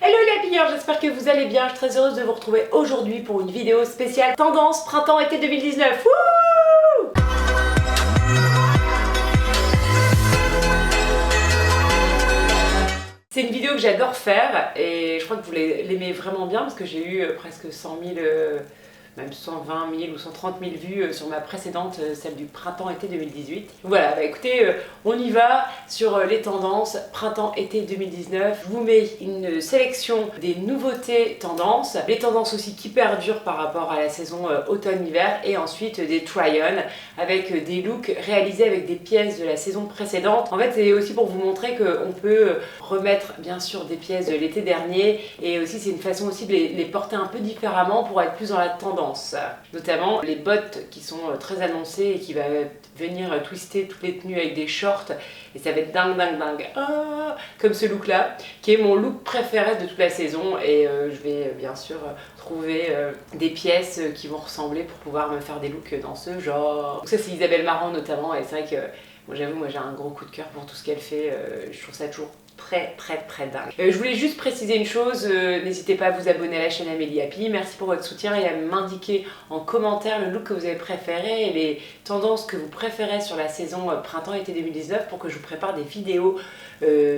Hello les pilleurs, j'espère que vous allez bien. Je suis très heureuse de vous retrouver aujourd'hui pour une vidéo spéciale tendance printemps-été 2019. Wouh! C'est une vidéo que j'adore faire et je crois que vous l'aimez vraiment bien parce que j'ai eu presque 100 000, même 120 000 ou 130 000 vues sur ma précédente, celle du printemps-été 2018. Voilà, bah écoutez, on y va sur les tendances printemps-été 2019. Je vous mets une sélection des nouveautés tendances, les tendances aussi qui perdurent par rapport à la saison automne-hiver et ensuite des try-on avec des looks réalisés avec des pièces de la saison précédente. En fait, c'est aussi pour vous montrer qu'on peut remettre bien sûr des pièces de l'été dernier et aussi c'est une façon aussi de les porter un peu différemment pour être plus dans la tendance. Notamment les bottes qui sont très annoncées et qui va venir twister toutes les tenues avec des shorts et ça va être dingue. Comme ce look là qui est mon look préféré de toute la saison et je vais bien sûr trouver des pièces qui vont ressembler pour pouvoir me faire des looks dans ce genre. Donc ça c'est Isabelle Marant notamment et c'est vrai que moi j'ai un gros coup de cœur pour tout ce qu'elle fait, je trouve ça toujours très dingue. Je voulais juste préciser une chose, n'hésitez pas à vous abonner à la chaîne Amélie Happy, merci pour votre soutien et à m'indiquer en commentaire le look que vous avez préféré et les tendances que vous préférez sur la saison printemps-été 2019 pour que je vous prépare des vidéos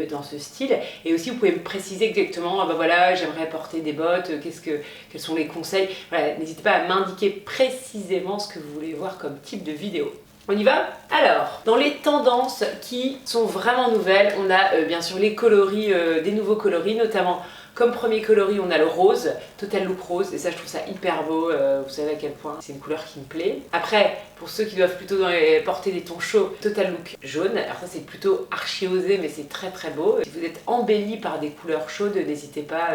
dans ce style. Et aussi vous pouvez me préciser exactement, ah bah voilà j'aimerais porter des bottes, quels sont les conseils, voilà, n'hésitez pas à m'indiquer précisément ce que vous voulez voir comme type de vidéo. On y va? Alors, dans les tendances qui sont vraiment nouvelles, on a bien sûr les coloris, des nouveaux coloris, notamment comme premier coloris on a le rose, Total Look Rose, et ça je trouve ça hyper beau, vous savez à quel point c'est une couleur qui me plaît. Après, pour ceux qui doivent plutôt porter des tons chauds, Total Look Jaune, alors ça c'est plutôt archi osé mais c'est très beau. Si vous êtes embelli par des couleurs chaudes, n'hésitez pas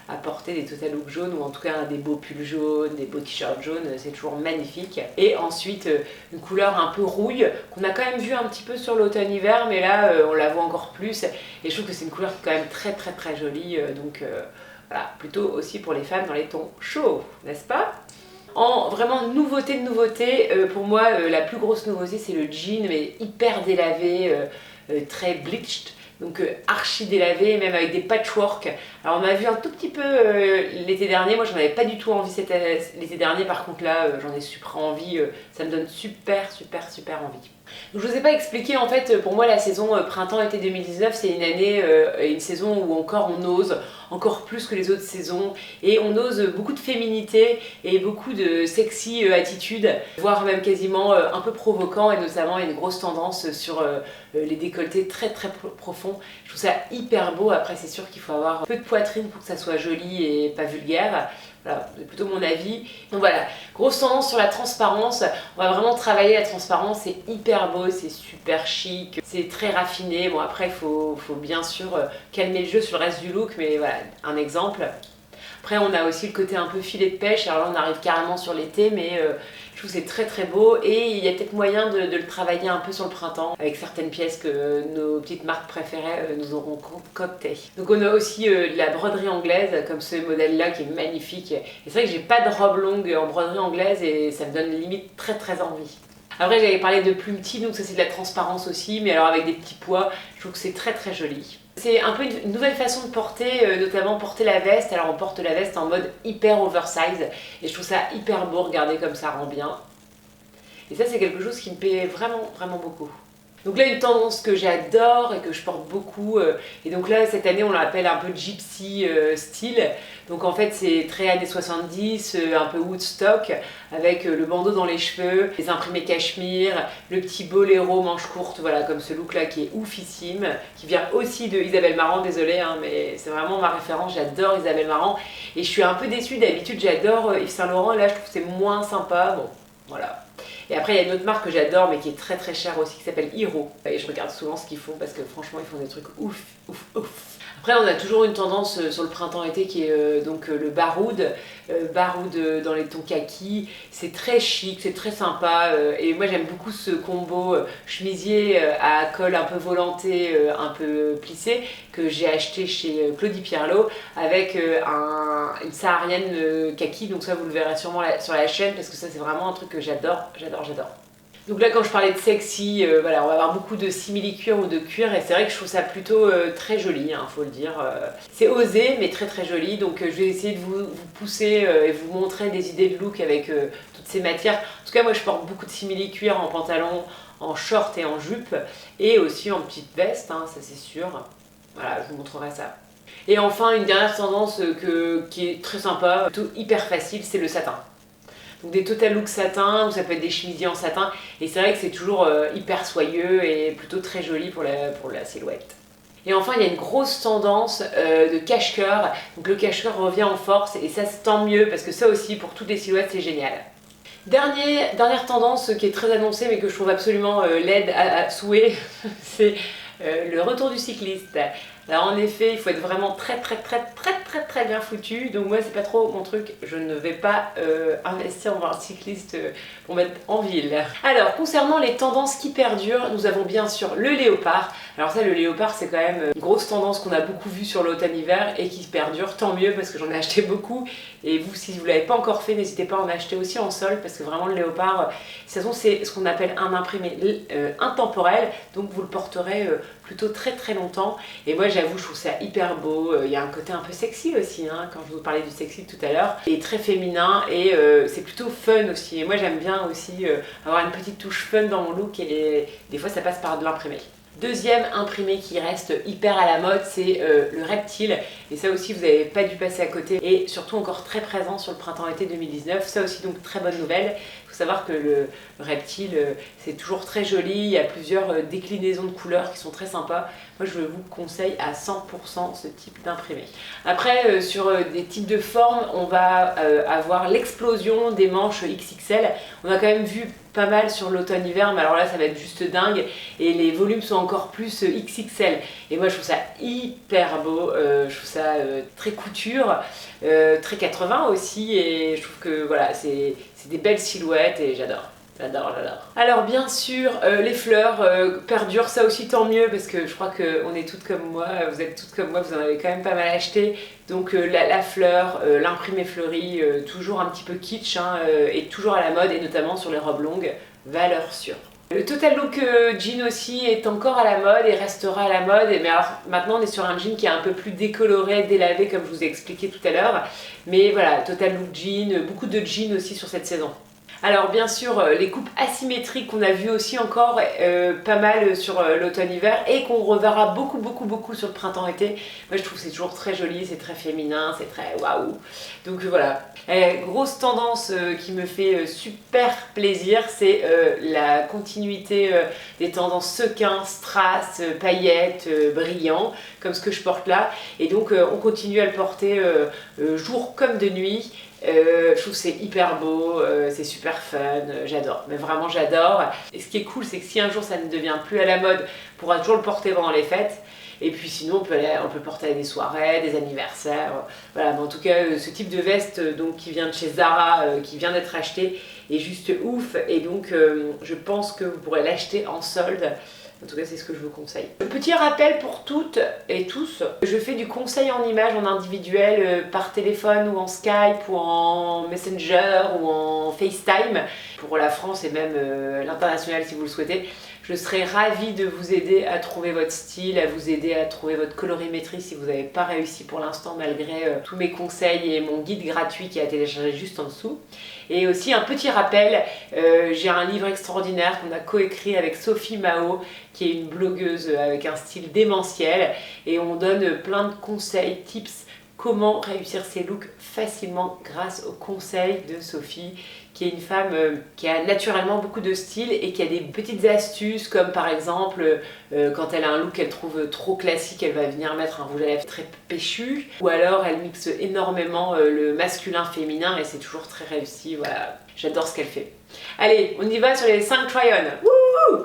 à porter des Total Look jaunes ou en tout cas des beaux pulls jaunes, des beaux t-shirts jaunes, c'est toujours magnifique. Et ensuite une couleur un peu rouille qu'on a quand même vu un petit peu sur l'automne-hiver mais là on la voit encore plus et je trouve que c'est une couleur qui est quand même très jolie donc voilà, plutôt aussi pour les femmes dans les tons chauds, n'est-ce pas? En vraiment nouveauté de nouveauté, pour moi la plus grosse nouveauté c'est le jean mais hyper délavé, très bleached. Donc archi délavé, même avec des patchwork. Alors on m'a vu un tout petit peu l'été dernier, moi j'en avais pas du tout envie l'été dernier, par contre là j'en ai super envie, ça me donne super envie. Donc je vous ai pas expliqué en fait, pour moi la saison printemps-été 2019 c'est une année, une saison où encore on ose, encore plus que les autres saisons, et on ose beaucoup de féminité et beaucoup de sexy attitude, voire même quasiment un peu provoquant, et notamment il y a une grosse tendance sur les décolletés très profonds. Je trouve ça hyper beau. Après c'est sûr qu'il faut avoir peu de poitrine pour que ça soit joli et pas vulgaire. Voilà, c'est plutôt mon avis. Donc voilà, grosse tendance sur la transparence. On va vraiment travailler la transparence, c'est hyper beau, c'est super chic, c'est très raffiné. Bon après il faut bien sûr calmer le jeu sur le reste du look, mais voilà, un exemple. Après on a aussi le côté un peu filet de pêche, alors là on arrive carrément sur l'été, mais je trouve que c'est très beau et il y a peut-être moyen de le travailler un peu sur le printemps avec certaines pièces que nos petites marques préférées nous auront concoctées. Donc on a aussi de la broderie anglaise comme ce modèle là qui est magnifique, et c'est vrai que j'ai pas de robe longue en broderie anglaise et ça me donne limite très envie. Après j'avais parlé de plume tea, donc ça c'est de la transparence aussi, mais alors avec des petits pois, je trouve que c'est très joli. C'est un peu une nouvelle façon de porter, notamment porter la veste. Alors on porte la veste en mode hyper oversize et je trouve ça hyper beau, regardez comme ça rend bien. Et ça c'est quelque chose qui me plaît vraiment beaucoup. Donc là une tendance que j'adore et que je porte beaucoup, et donc là cette année on l'appelle un peu gypsy style. Donc en fait c'est très années 70, un peu Woodstock, avec le bandeau dans les cheveux, les imprimés cachemire, le petit boléro manche courte, voilà comme ce look là qui est oufissime, qui vient aussi de Isabelle Marant, désolée hein, mais c'est vraiment ma référence, j'adore Isabelle Marant. Et je suis un peu déçue, d'habitude j'adore Yves Saint Laurent, et là je trouve que c'est moins sympa, bon voilà. Et après il y a une autre marque que j'adore mais qui est très chère aussi qui s'appelle Hiro. Et je regarde souvent ce qu'ils font parce que franchement ils font des trucs ouf. Après on a toujours une tendance sur le printemps-été qui est donc le baroud dans les tons kaki. C'est très chic, c'est très sympa et moi j'aime beaucoup ce combo chemisier à col un peu volanté, un peu plissé que j'ai acheté chez Claudie Pierlot avec une saharienne kaki, donc ça vous le verrez sûrement sur la chaîne parce que ça c'est vraiment un truc que j'adore. Donc là, quand je parlais de sexy, voilà, on va avoir beaucoup de simili-cuir ou de cuir, et c'est vrai que je trouve ça plutôt très joli, hein, faut le dire. C'est osé, mais très très joli, donc je vais essayer de vous pousser et vous montrer des idées de look avec toutes ces matières. En tout cas, moi je porte beaucoup de simili-cuir en pantalon, en short et en jupe, et aussi en petite veste, hein, ça c'est sûr. Voilà, je vous montrerai ça. Et enfin, une dernière tendance qui est très sympa, plutôt hyper facile, c'est le satin. Donc des total look satin, ou ça peut être des chemisiers en satin, et c'est vrai que c'est toujours hyper soyeux et plutôt très joli pour la silhouette. Et enfin, il y a une grosse tendance de cache-cœur, donc le cache-cœur revient en force, et ça c'est tant mieux, parce que ça aussi, pour toutes les silhouettes, c'est génial. Dernière tendance qui est très annoncée, mais que je trouve absolument laide à souhait, c'est le retour du cycliste. Alors en effet, il faut être vraiment très bien foutu. Donc moi, c'est pas trop mon truc. Je ne vais pas investir dans un cycliste pour mettre en ville. Alors, concernant les tendances qui perdurent, nous avons bien sûr le léopard. Alors ça, le léopard, c'est quand même une grosse tendance qu'on a beaucoup vue sur l'automne-hiver et qui perdure, tant mieux parce que j'en ai acheté beaucoup. Et vous, si vous ne l'avez pas encore fait, n'hésitez pas à en acheter aussi en solde parce que vraiment le léopard, de toute façon, c'est ce qu'on appelle un imprimé intemporel. Donc vous le porterez plutôt très longtemps. Et moi, j'avoue, je trouve ça hyper beau. Il y a un côté un peu sexy aussi, hein, quand je vous parlais du sexy tout à l'heure. Et très féminin et c'est plutôt fun aussi. Et moi, j'aime bien aussi avoir une petite touche fun dans mon look et des fois, ça passe par de l'imprimé. Deuxième imprimé qui reste hyper à la mode, c'est le reptile. Et ça aussi, vous n'avez pas dû passer à côté. Et surtout encore très présent sur le printemps-été 2019. Ça aussi, donc, très bonne nouvelle. Il faut savoir que le reptile, c'est toujours très joli. Il y a plusieurs déclinaisons de couleurs qui sont très sympas. Moi, je vous conseille à 100% ce type d'imprimé. Après, sur des types de formes, on va avoir l'explosion des manches XXL. On a quand même vu pas mal sur l'automne-hiver, mais alors là, ça va être juste dingue. Et les volumes sont encore plus XXL. Et moi, je trouve ça hyper beau. Je trouve ça très couture, très 80 aussi. Et je trouve que voilà, c'est des belles silhouettes et j'adore. J'adore. Alors bien sûr, les fleurs perdurent, ça aussi tant mieux parce que je crois qu'on est toutes comme moi, vous êtes toutes comme moi, vous en avez quand même pas mal acheté. Donc la fleur, l'imprimé fleuri, toujours un petit peu kitsch hein, et toujours à la mode et notamment sur les robes longues, valeur sûre. Le total look jean aussi est encore à la mode et restera à la mode, mais alors maintenant on est sur un jean qui est un peu plus décoloré, délavé comme je vous ai expliqué tout à l'heure. Mais voilà, total look jean, beaucoup de jeans aussi sur cette saison. Alors bien sûr, les coupes asymétriques qu'on a vues aussi encore pas mal sur l'automne-hiver et qu'on reverra beaucoup sur le printemps-été. Moi je trouve que c'est toujours très joli, c'est très féminin, c'est très waouh. Donc voilà, grosse tendance qui me fait super plaisir, c'est la continuité des tendances sequins, strass, paillettes, brillants, comme ce que je porte là. Et donc on continue à le porter jour comme de nuit. Je trouve que c'est hyper beau, c'est super fun, j'adore, mais vraiment j'adore. Et ce qui est cool, c'est que si un jour ça ne devient plus à la mode, on pourra toujours le porter pendant les fêtes. Et puis sinon on peut le porter à des soirées, des anniversaires, voilà. Mais en tout cas ce type de veste donc, qui vient de chez Zara, qui vient d'être acheté, est juste ouf. Et donc je pense que vous pourrez l'acheter en solde. En tout cas, c'est ce que je vous conseille. Petit rappel pour toutes et tous, je fais du conseil en images en individuel par téléphone ou en Skype ou en Messenger ou en FaceTime pour la France et même l'international si vous le souhaitez. Je serais ravie de vous aider à trouver votre style, à vous aider à trouver votre colorimétrie si vous n'avez pas réussi pour l'instant malgré tous mes conseils et mon guide gratuit qui a téléchargé juste en dessous. Et aussi un petit rappel, j'ai un livre extraordinaire qu'on a coécrit avec Sophie Mao qui est une blogueuse avec un style démentiel et on donne plein de conseils, tips, comment réussir ses looks facilement grâce aux conseils de Sophie qui est une femme qui a naturellement beaucoup de style et qui a des petites astuces comme par exemple quand elle a un look qu'elle trouve trop classique, elle va venir mettre un rouge à lèvres très péchu ou alors elle mixe énormément le masculin féminin et c'est toujours très réussi, voilà, j'adore ce qu'elle fait. Allez, on y va sur les 5 try-on. Wouhou!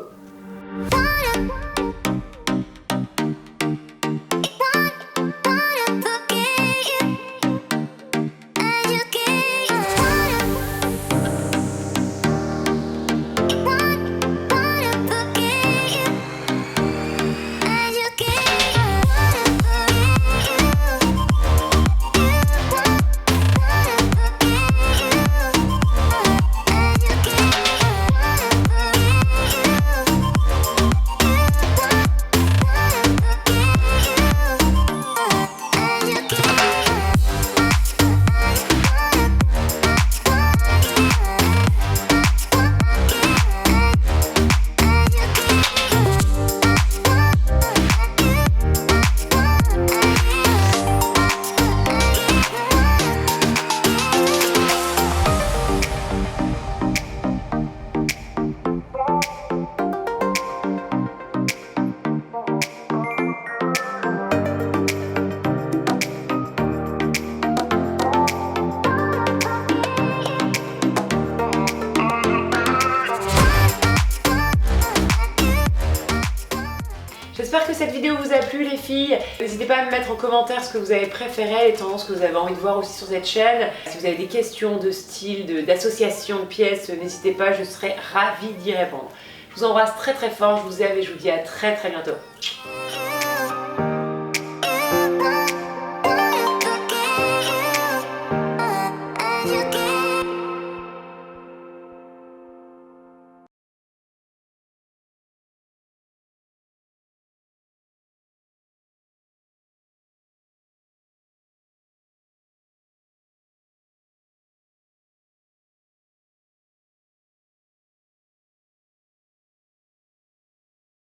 cette vidéo vous a plu les filles. N'hésitez pas à me mettre en commentaire ce que vous avez préféré, les tendances que vous avez envie de voir aussi sur cette chaîne. Si vous avez des questions de style, d'association de pièces, n'hésitez pas, je serai ravie d'y répondre. Je vous embrasse très très fort, je vous aime et je vous dis à très très bientôt.